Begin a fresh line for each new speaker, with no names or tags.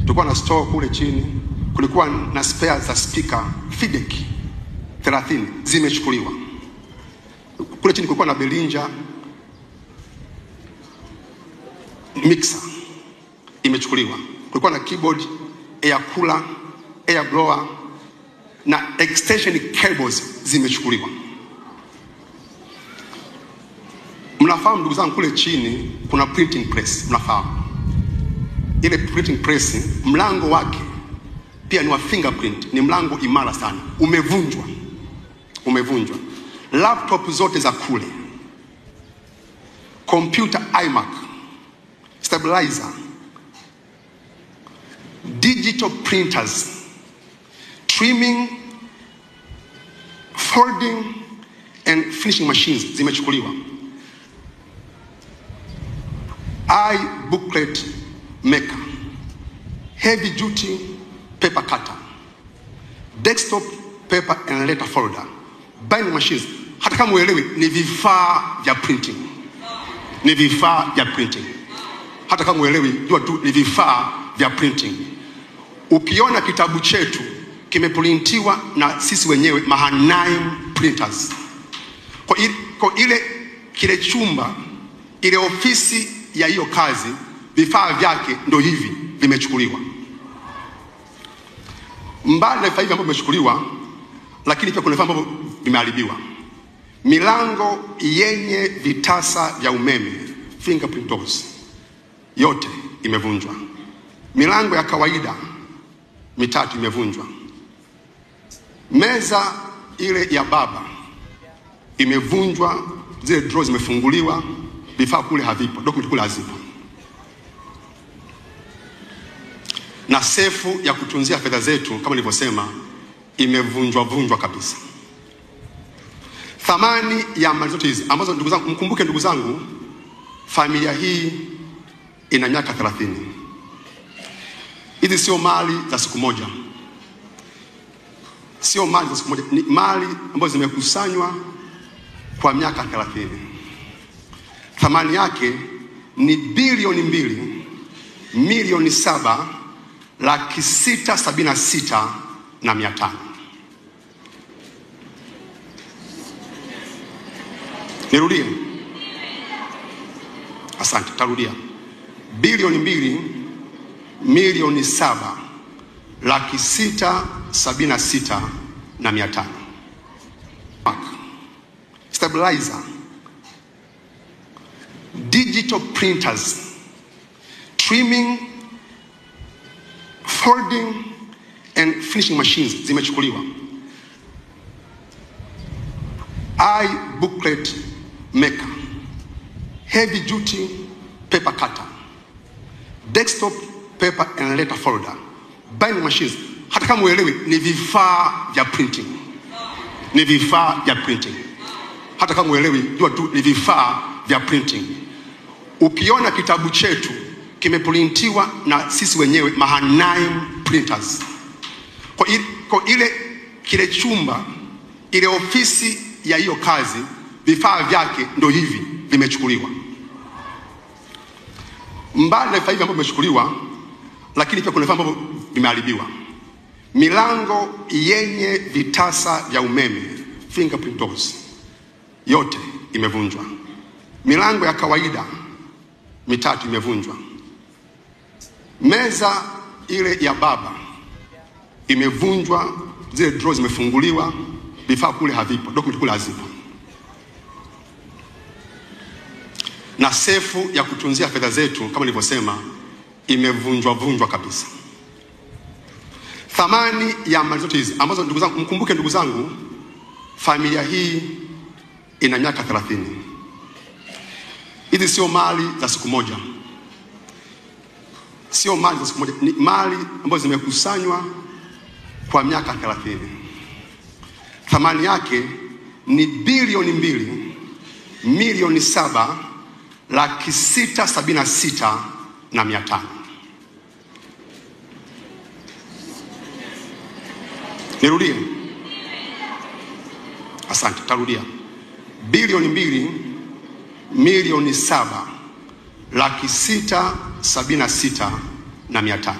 tulikuwa na store kule chini, kulikuwa na spare za speaker Fidek 30 zimechukuliwa. Kule chini kulikuwa na Behringer mixer imechukuliwa. Kulikuwa na keyboard, air cooler, air blower na extension cables zimechukuliwa. Mnafahamu ndugu zangu, kule chini kuna printing press, mnafahamu. Ile printing press mlango wake pia ni wa fingerprint, ni mlango imara sana, umevunjwa. Laptop zote za kule, computer iMac, stabilizer, digital printers, trimming, folding and finishing machines zimechukuliwa. Booklet maker, heavy duty paper cutter, desktop paper and letter folder, binding machines. Hata kama uelewi, ni vifaa vya printing. Hata kama uelewi, jua tu ni vifaa vya printing. Ukiona kitabu chetu kimeprintiwa na sisi wenyewe Mahanaim printers, kwa ile kile chumba, ile ofisi ya hiyo kazi, vifaa vyake ndio hivi vimechukuliwa. Mbali na vifaa hivi ambavyo vimechukuliwa, lakini pia kuna vifaa ambavyo vimeharibiwa. Milango yenye vitasa vya umeme, fingerprint doors, yote imevunjwa. Milango ya kawaida mitatu imevunjwa. Meza ile ya baba imevunjwa, zile drawers zimefunguliwa, vifaa kule havipo, document kule hazipo. Na sefu ya kutunzia fedha zetu kama nilivyosema imevunjwa kabisa. Thamani ya mali zote hizi ambazo ndugu zangu, mkumbuke ndugu zangu, familia hii ina miaka 30. Hizi sio mali za siku moja. Ni mali ambazo zimekusanywa kwa miaka 30. Thamani yake ni bilioni 2,776,500. Nirudie. Asante, tarudia. Bilioni 2,776,500. Stabilizer, digital printers, trimming, folding and finishing machines zimechukuliwa. Booklet maker, heavy duty paper cutter, desktop paper and letter folder, binding machines. Hata kama uelewi, ni vifaa vya printing. Hata kama uelewi, jua tu ni vifaa vya printing. Ukiona kitabu chetu kimeprintiwa na sisi wenyewe Mahanaim printers, kwa ile kile chumba, ile ofisi ya hiyo kazi, vifaa vyake ndio hivi vimechukuliwa. Mbali na vifaa hivi ambavyo vimechukuliwa, lakini pia kuna vifaa ambavyo vimeharibiwa. Milango yenye vitasa vya umeme, fingerprint doors, yote imevunjwa. Milango ya kawaida mitatu imevunjwa. Meza ile ya baba imevunjwa, zile drawers zimefunguliwa, vifaa kule havipo, document kule hazipo. Na sefu ya kutunzia fedha zetu kama nilivyosema imevunjwa kabisa. Thamani ya mali zote hizi ambazo ndugu zangu, mkumbuke ndugu zangu, familia hii ina miaka 30. Hizi sio mali za siku moja. Ni mali ambazo zimekusanywa kwa miaka 30. Thamani yake ni bilioni 2,776,500. Nirudie. Asante, tarudia. Bilioni 2,776,500.